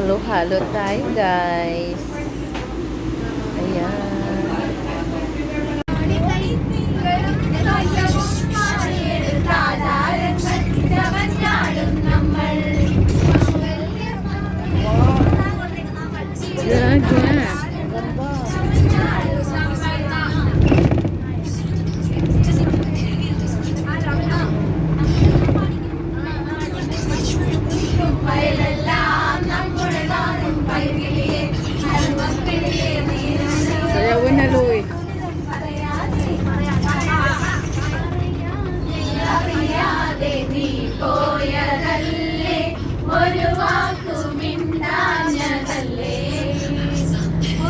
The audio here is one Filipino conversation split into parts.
Halo-halo tayo, guys. Ayan. Gagap. Sayawin na, Louie. ഒരു വാക്കു മിണ്ടാഞ്ഞതല്ലേ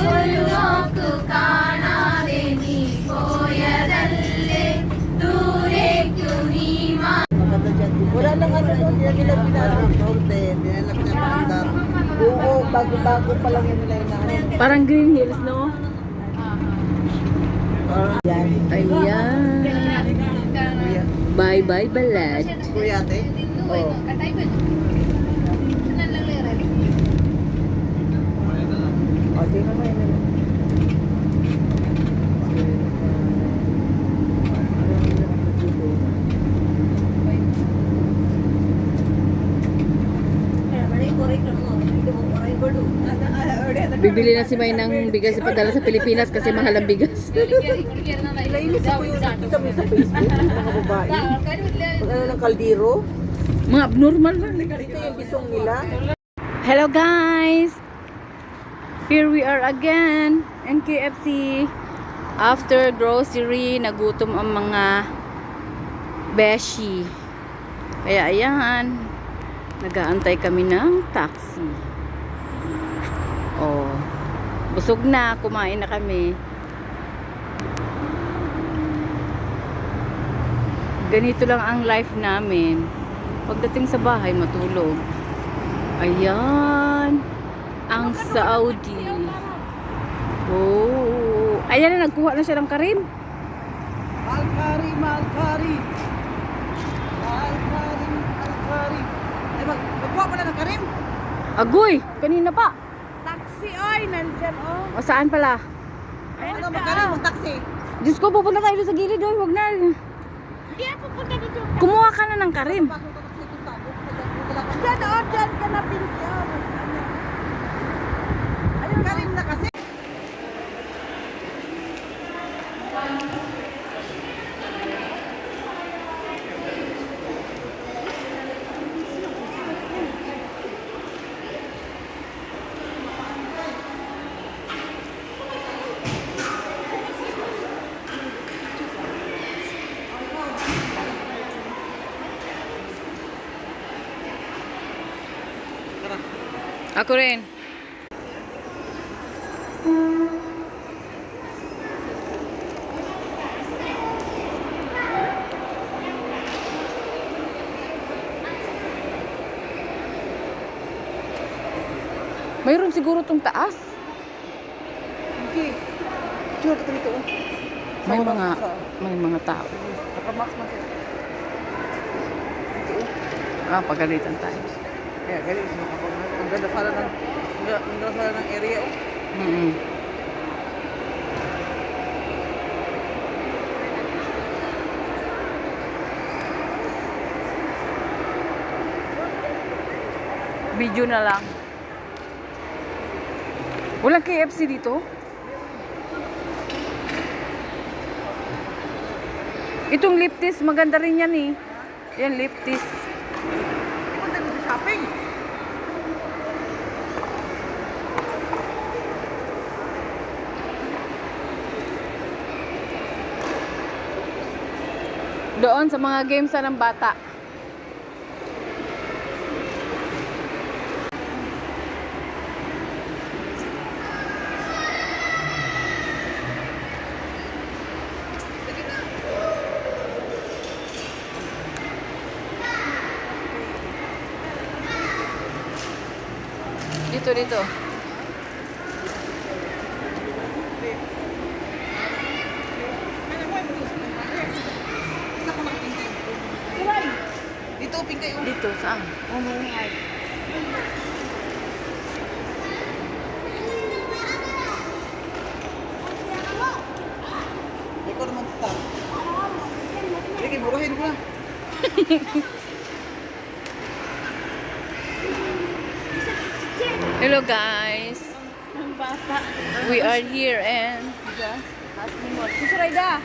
ഒരു വാക്കു കാണാതെ നീ പോയതല്ലേ ദൂരേക്കു നീ Wala lang ano doon, hindi nila pinag-orte, dinalak na pangdar. Oo, bago-bago pa lang yun nila inaano. Parang Green Hills, no? Yan. Ayan. Bye-bye, balad. Kuya ate? Oo. O, sino mo yun? Bibili na si May ng bigas ipadala sa Pilipinas kasi mahal ang bigas. Nainis ako yung nakita kami sa Facebook, yung mga babae. Pag ano ng kaldero, Mga abnormal lang. ito yung bisong nila. Hello guys! Here we are again in KFC. After grocery, nagutom ang mga beshi. Kaya ayan, nag-aantay kami ng taxi. Oh, busog na, kumain na kami. Ganito lang ang life namin. Pagdating sa bahay, matulog. Ayan, ang Saudi. Oh, ayan na, nagkuha na siya ng karim. Malkari, Malkari. Malkari, Malkari. Ay, magkuha pa na ng karim. Agoy, kanina pa. Taxi, oy, nandyan, oh. O saan pala? Ano, magkarim mo, taxi. Diyos ko, pupunta tayo sa gilid. Oh, huwag na. Hindi ako punta dito. Kumuha ka na ng karim. Diyan, oh, diyan ka na, Pinky. Ayun, karim na kasi. Ako rin. Mayroon siguro tong taas. Okay. Diyan ka dito, oh. May mga tao. Nakamax mo siya. Ah, pagalitan tayo. Kaya, galing siya kapag ang ganda pala ng area, oh. Mm-mm. Video na lang. Walang KFC dito? Itong Liptis, maganda rin yan eh. Yan, Liptis. Punta dito shopping. Doon sa mga games ng bata. Dito. Isa ko magpintay. Dito, pintay. Dito, saan? Hello guys. We are here and Susrayda.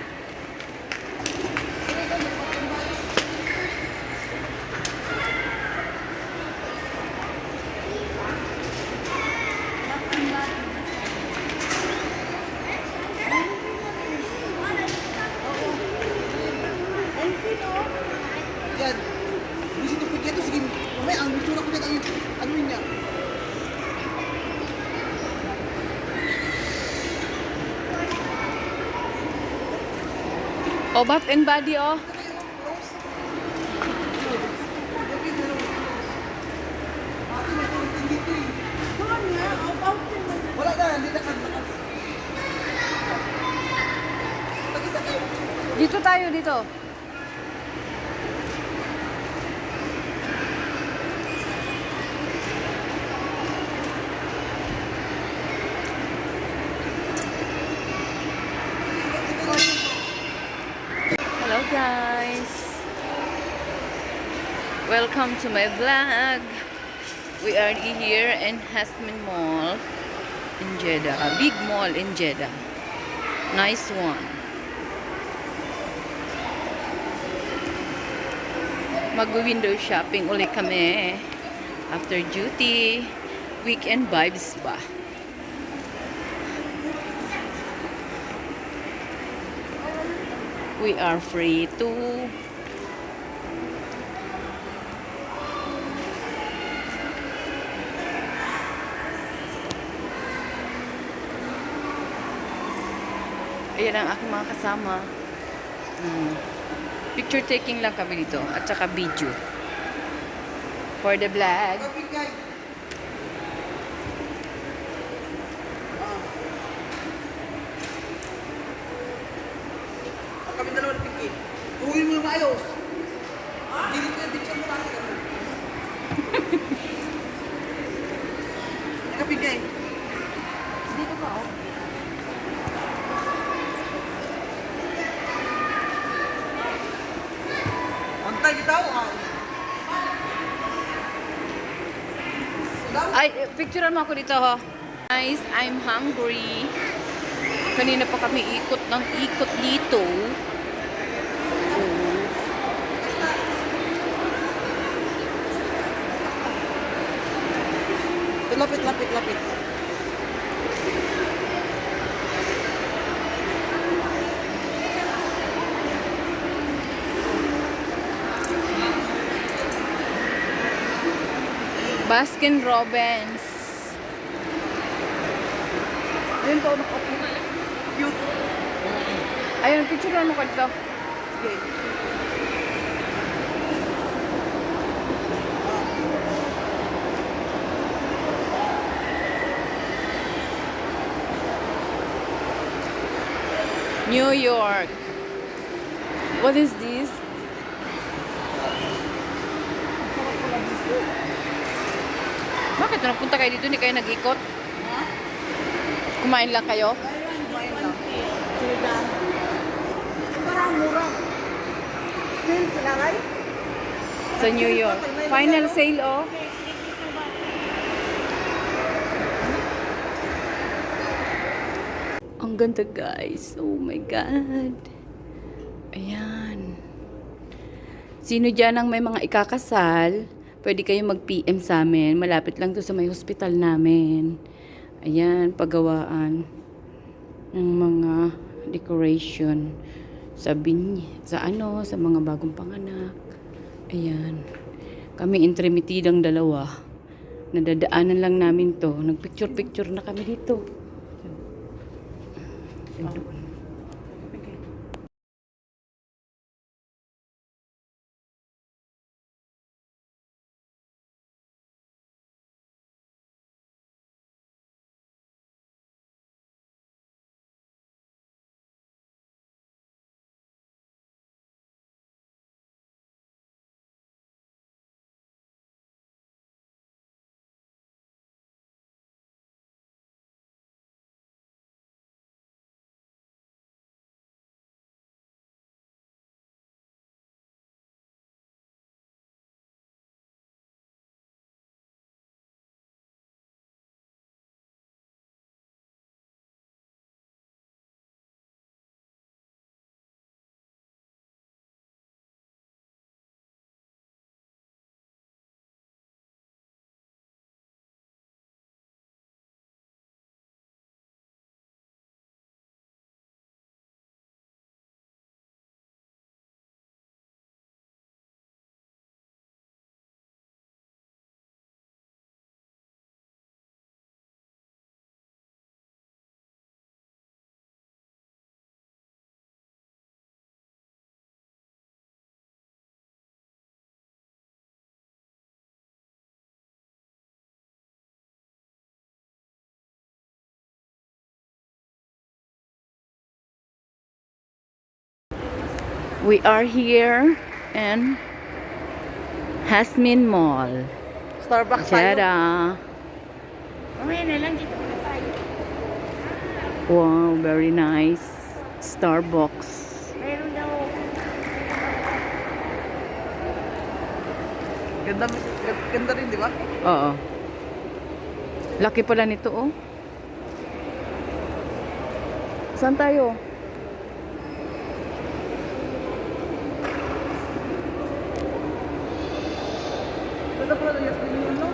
Yan. Gusto ko pagkito, sige. Mamaya, ang itsura ko dyan, ano yun niya? Oh, bath and body oh. Wala na, hindi na lakas. Mag-isa kayo. Dito tayo dito. Hello guys. Welcome to my vlog. We are here in Hasmin Mall in Jeddah. A big mall in Jeddah. Nice one. Mag-window shopping ulit kami after duty. Weekend vibes ba? We are free to ayan ang aking mga kasama. Picture taking lang kami dito at saka video for the vlog. Kapit kayo. Kami dalawa na pingki. Uwi mo na maayos. Dili ko yung picture mo lang. Kapit kayo. Dito pa oh. Antay kita oh. Ay, picturean mo ako dito ho. Guys, I'm hungry. Kanina pa kami ikot ng ikot dito. Lapit, lapit, lapit. Baskin Robbins. Ayun po, nakapuno. Cute. Ayun, picturean mo ko dito. Okay. New York. What is this? Bakit napunta kayo dito? Hindi kayo nag-ikot? Kumain lang kayo? Kumain lang. Parang mura. Sale sila, right? Sa New York. Final sale, oh. Ang ganda, guys. Oh my God. Ayan. Sino dyan ang may mga ikakasal? Pwede kayo mag-PM sa amin. Malapit lang to sa may hospital namin. Ayan, paggawaan ng mga decoration sa sa mga bagong panganak. Ayan. Kami intermitidang dalawa. Nadadaanan lang namin to. Nagpicture-picture na kami dito. Doon. We are here in Hasmin Mall. Starbucks tayo. Tada! Mamaya na lang dito na tayo. Wow, very nice. Starbucks. Meron daw. Ganda, ganda rin, di ba? Oo. Laki pala nito, oh. Saan tayo? Ganda pala na yun, no?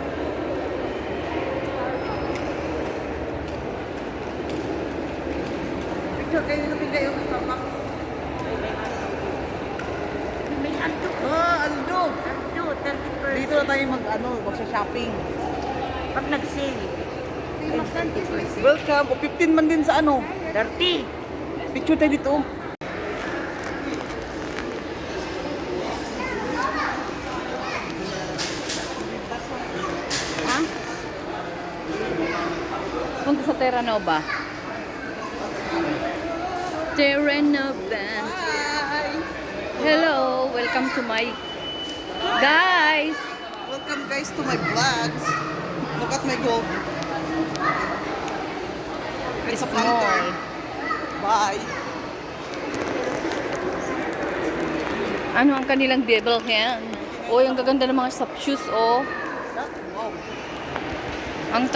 Picture kayo na bigay yung Starbucks. May aldo. Aldo! Aldo, 30%. Dito na tayo magsa-shopping. Pag nag-sale. 20%. Welcome. O 15 man din sa ano. 30. Picture tayo dito. Ha? Punta sa Terra Nova. Terra Nova. Hi! Hello, welcome to my guys. Welcome guys to my vlogs. Look at my gold. It's a planter. Bye. Ano ang kanilang devil hand? Oh, ang gaganda ng mga shoes, oh. Wow. Ang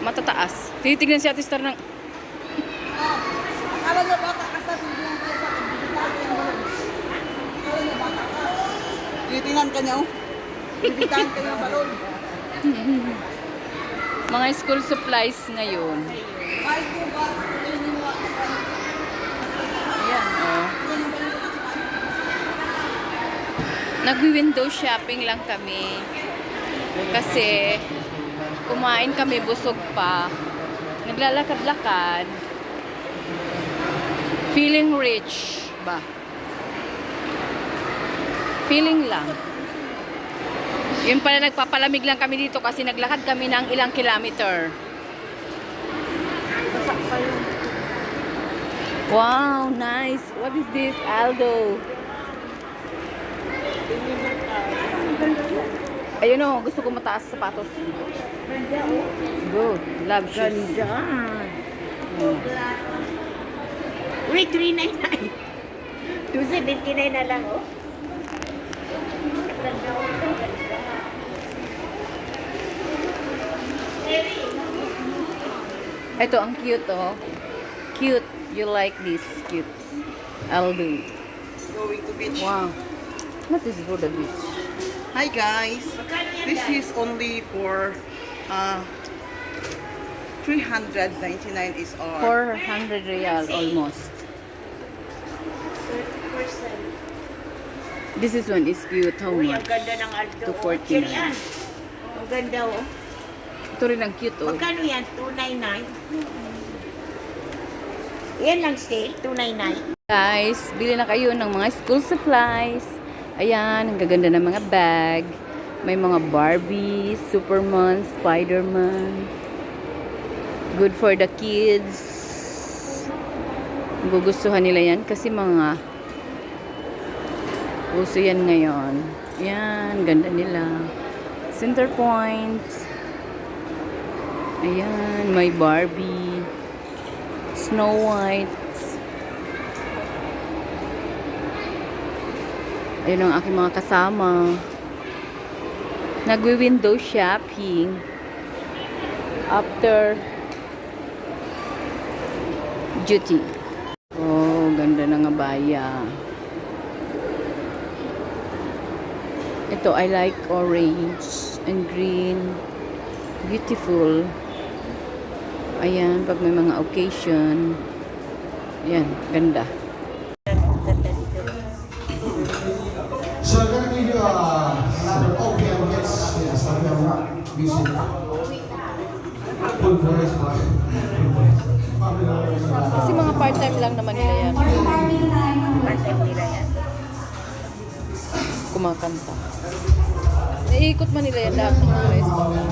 matataas. Tinitignan si Ate Star ng Akala niyo bata ka sa tingin kayo sa akin. Akala niyo bata ka. Tinitingnan ka niya, oh. Bibitahan ka niya ng balon. mga school supplies ngayon. Kahit po ba? Ayan, oh. Nag-window shopping lang kami. Kasi kumain kami, busog pa. Naglalakad-lakad. Feeling rich ba? Feeling lang. Yun pala, nagpapalamig lang kami dito kasi naglakad kami ng ilang kilometer. Wow, nice. What is this, Aldo? Ayun o, gusto ko mataas sa sapatos. Good. Love shoes. Ganda. Uy, 399. 279 na lang, oh. Ganda, oh. Ito, ang cute oh. Cute. You like this? Cute. Aldo. Going to beach. Wow. What is for the beach? Hi guys. This is only for 399 is all. 400 real almost. 30%. This is one is cute. How Uy, ang much? ganda ng Aldo. 249. Yan, yan. Ang ganda, oh. Ito rin ang cute oh. Magkano yan? 299? Yan lang sale, 299. Guys, bili na kayo ng mga school supplies. Ayan, ang gaganda ng mga bag. May mga Barbie, Superman, Spiderman. Good for the kids. Gugustuhan nila yan kasi mga uso yan ngayon. Ayan, ganda nila. Center point. Ayan, may Barbie. Snow White. Ayun ang aking mga kasama. Nagwi-window shopping. After duty. Oh, ganda ng abaya. Ito, I like orange and green. Beautiful. Ayan, pag may mga occasion. Ayan, ganda. So I'm gonna give you some opium hits. Yes, I'm gonna visit. Full voice, Kasi mga part-time lang naman nila yan. Part-time nila yan. Kumakanta. Naiikot man nila yan lahat ng mga restaurant.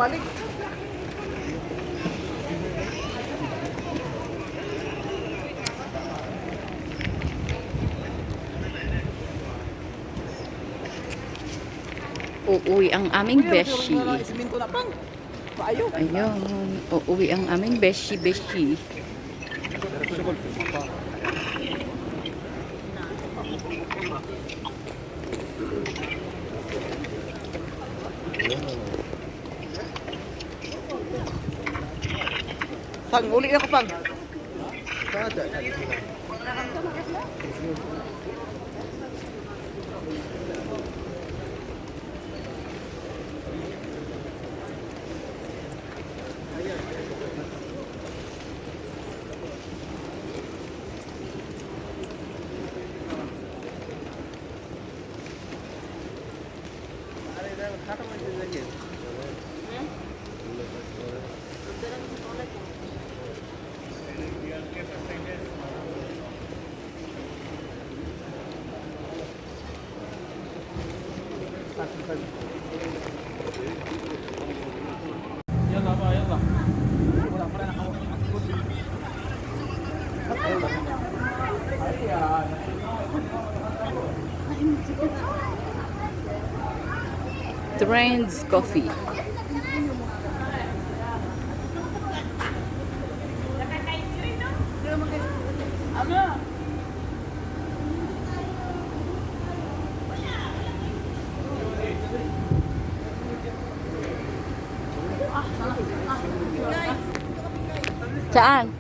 balik. Uuwi ang aming beshi. Isiminto na pang. Paayo. Ayun, uuwi ang aming beshi. Pang, uli ako pang. Trends Coffee. Saan?